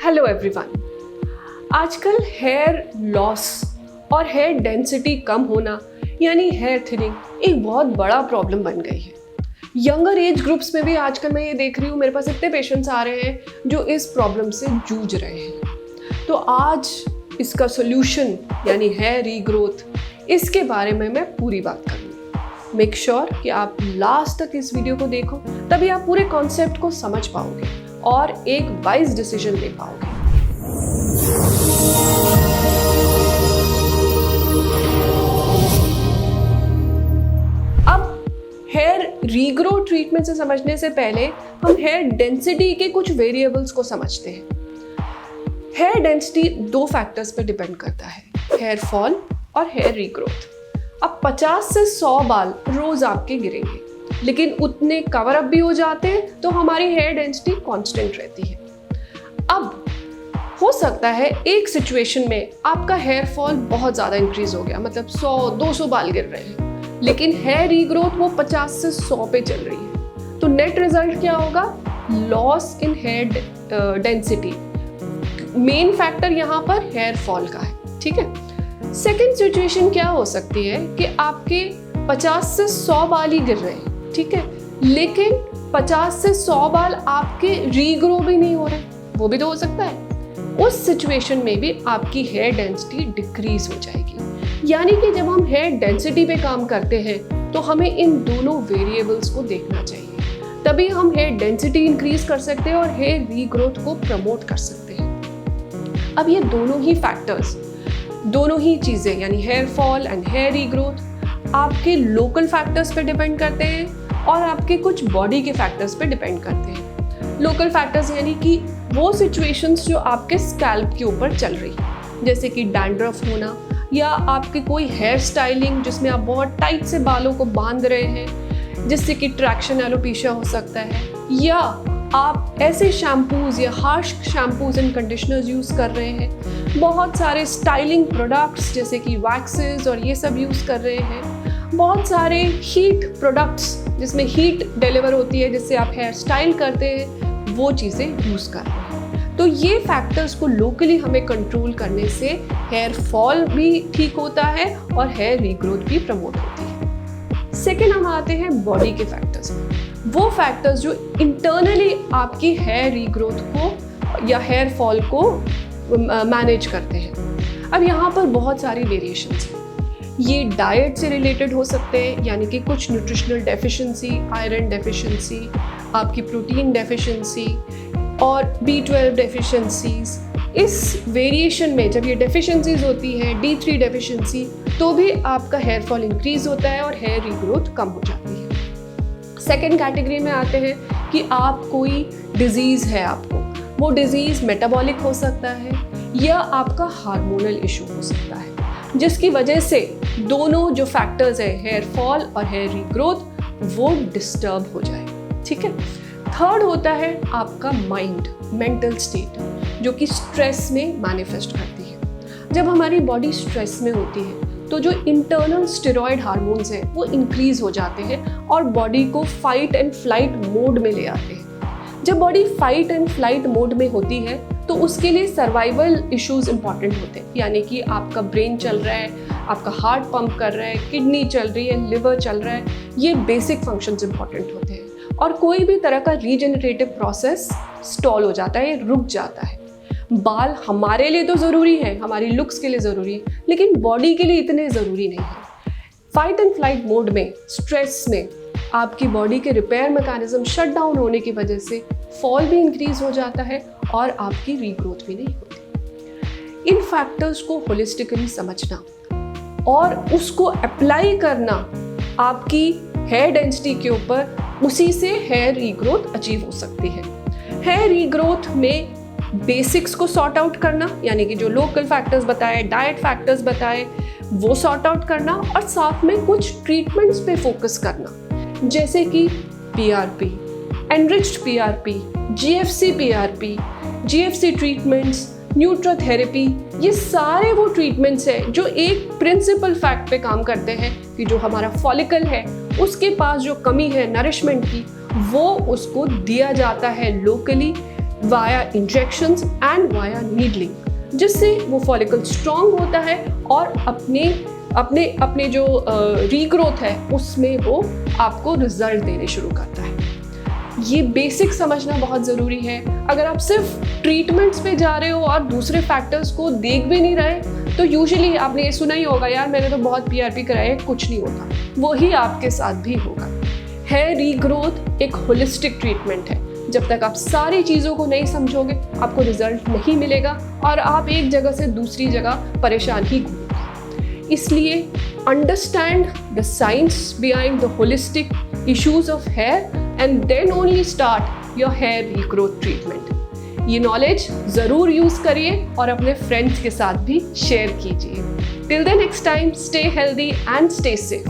Hello everyone. आजकल hair loss और hair density कम होना यानी हेयर थिनिंग एक बहुत बड़ा प्रॉब्लम बन गई है। यंगर एज ग्रुप्स में भी आजकल मैं ये देख रही हूँ, मेरे पास इतने पेशेंट्स आ रहे हैं जो इस प्रॉब्लम से जूझ रहे हैं। तो आज इसका सोल्यूशन यानी हेयर रीग्रोथ, इसके बारे में मैं पूरी बात करूँगी। मेक श्योर कि आप लास्ट तक इस वीडियो को देखो, तभी आप पूरे कॉन्सेप्ट को समझ पाओगे और एक वाइज डिसीजन ले पाओगे। अब हेयर रीग्रो ट्रीटमेंट से समझने से पहले हम हेयर डेंसिटी के कुछ वेरिएबल्स को समझते हैं। हेयर डेंसिटी दो फैक्टर्स पर डिपेंड करता है, हेयर फॉल और हेयर रीग्रोथ। अब 50 से 100 बाल रोज आपके गिरेंगे, लेकिन उतने कवर अप भी हो जाते हैं तो हमारी हेयर डेंसिटी कांस्टेंट रहती है। अब हो सकता है एक सिचुएशन में आपका हेयर फॉल बहुत ज़्यादा इंक्रीज हो गया, मतलब 100-200 बाल गिर रहे हैं, लेकिन हेयर रीग्रोथ वो 50 से 100 पे चल रही है। तो नेट रिजल्ट क्या होगा? Loss in hair density. Main factor यहाँ पर हेयर फॉल का है, ठीक है। सेकेंड सिचुएशन क्या हो सकती है कि आपके 50 से 100 बाल ही गिर रहे हैं, ठीक है, लेकिन 50 से 100 बाल आपके रीग्रो भी नहीं हो रहे, वो भी तो हो सकता है। उस सिचुएशन में भी आपकी हेयर डेंसिटी डिक्रीज हो जाएगी। यानी कि जब हम हेयर डेंसिटी पे काम करते हैं तो हमें इन दोनों वेरिएबल्स को देखना चाहिए, तभी हम हेयर डेंसिटी इंक्रीज कर सकते हैं और हेयर रीग्रोथ को प्रमोट कर सकते हैं। अब ये दोनों ही फैक्टर्स, दोनों ही चीज़ें यानी hair fall and hair regrowth आपके लोकल फैक्टर्स पे डिपेंड करते हैं और आपके कुछ बॉडी के फैक्टर्स पे डिपेंड करते हैं। लोकल फैक्टर्स यानी कि वो सिचुएशंस जो आपके स्कैल्प के ऊपर चल रही है, जैसे कि डैंड्रफ होना या आपकी कोई हेयर स्टाइलिंग जिसमें आप बहुत टाइट से बालों को बांध रहे हैं, जिससे कि ट्रैक्शन एलोपेशिया हो सकता है, या आप ऐसे शैम्पूज या harsh shampoos and conditioners use कर रहे हैं, बहुत सारे स्टाइलिंग प्रोडक्ट्स जैसे कि वैक्सेस और ये सब यूज़ कर रहे हैं, बहुत सारे हीट प्रोडक्ट्स जिसमें हीट डिलीवर होती है जिससे आप हेयर स्टाइल करते हैं, वो चीज़ें यूज़ कर रहे हैं। तो ये फैक्टर्स को लोकली हमें कंट्रोल करने से हेयर फॉल भी ठीक होता है और हेयर रीग्रोथ भी प्रमोट होती है। सेकेंड हम आते हैं बॉडी के फैक्टर्स में, वो फैक्टर्स जो इंटरनली आपकी हेयर रीग्रोथ को या हेयर फॉल को मैनेज करते हैं। अब यहाँ पर बहुत सारी वेरिएशंस हैं। ये डाइट से रिलेटेड हो सकते हैं, यानी कि कुछ न्यूट्रिशनल डेफिशिएंसी, आयरन डेफिशिएंसी, आपकी प्रोटीन डेफिशिएंसी और B12 डेफिशिएंसीज। इस वेरिएशन में जब ये डेफिशिएंसीज होती हैं, D3 डेफिशिएंसी, तो भी आपका हेयर फॉल इंक्रीज होता है और हेयर रीग्रोथ कम हो जाती है। सेकेंड कैटेगरी में आते हैं कि आप कोई डिजीज़ है, आपको वो डिजीज़ मेटाबॉलिक हो सकता है या आपका हार्मोनल इशू हो सकता है, जिसकी वजह से दोनों जो फैक्टर्स है, हेयर फॉल और हेयर रीग्रोथ, वो डिस्टर्ब हो जाए, ठीक है। थर्ड होता है आपका माइंड, मेंटल स्टेट, जो कि स्ट्रेस में मैनिफेस्ट करती है। जब हमारी बॉडी स्ट्रेस में होती है तो जो इंटरनल स्टेरॉयड हार्मोन्स हैं वो इंक्रीज हो जाते हैं और बॉडी को फाइट एंड फ्लाइट मोड में ले आते हैं। जब body fight and flight mode में होती है तो उसके लिए सर्वाइवल इश्यूज इंपॉर्टेंट होते हैं, यानी कि आपका ब्रेन चल रहा है, आपका हार्ट पंप कर रहा है, किडनी चल रही है, लिवर चल रहा है, ये बेसिक फंक्शंस इंपॉर्टेंट होते हैं। और कोई भी तरह का रीजनरेटिव प्रोसेस स्टॉल हो जाता है, रुक जाता है। बाल हमारे लिए तो ज़रूरी है, हमारी लुक्स के लिए ज़रूरी है, लेकिन बॉडी के लिए इतने ज़रूरी नहीं है। फाइट एंड फ्लाइट मोड में, स्ट्रेस में, आपकी बॉडी के रिपेयर मैकेनिज्म शट डाउन होने की वजह से फॉल भी इंक्रीज हो जाता है और आपकी रीग्रोथ भी नहीं होती। इन फैक्टर्स को होलिस्टिकली समझना और उसको अप्लाई करना आपकी हेयर डेंसिटी के ऊपर, उसी से हेयर रीग्रोथ अचीव हो सकती है। हेयर रीग्रोथ में बेसिक्स को सॉर्ट आउट करना, यानी कि जो लोकल फैक्टर्स बताए, डाइट फैक्टर्स बताए, वो सॉर्ट आउट करना और साथ में कुछ ट्रीटमेंट्स पे फोकस करना, जैसे कि PRP, enriched PRP, GFC treatments, न्यूट्रोथेरेपी, ये सारे वो ट्रीटमेंट्स हैं जो एक प्रिंसिपल फैक्ट पे काम करते हैं कि जो हमारा फॉलिकल है उसके पास जो कमी है नरिशमेंट की, वो उसको दिया जाता है locally via injections and via needling, जिससे वो फॉलिकल स्ट्रॉन्ग होता है और अपने जो रीग्रोथ है उसमें वो आपको रिजल्ट देने शुरू करता है। ये बेसिक समझना बहुत ज़रूरी है। अगर आप सिर्फ ट्रीटमेंट्स पे जा रहे हो और दूसरे फैक्टर्स को देख भी नहीं रहे, तो यूजुअली आपने ये सुना ही होगा, यार मैंने तो बहुत PRP कराया, कुछ नहीं होता। वही आपके साथ भी होगा। हेयर रीग्रोथ एक होलिस्टिक ट्रीटमेंट है। जब तक आप सारी चीज़ों को नहीं समझोगे, आपको रिजल्ट नहीं मिलेगा और आप एक जगह से दूसरी जगह परेशान ही घूमोगे। इसलिए understand the science behind the holistic issues of hair and then only start your hair regrowth treatment. ये नॉलेज ज़रूर यूज़ करिए और अपने फ्रेंड्स के साथ भी शेयर कीजिए। Till the next time, stay healthy and stay safe.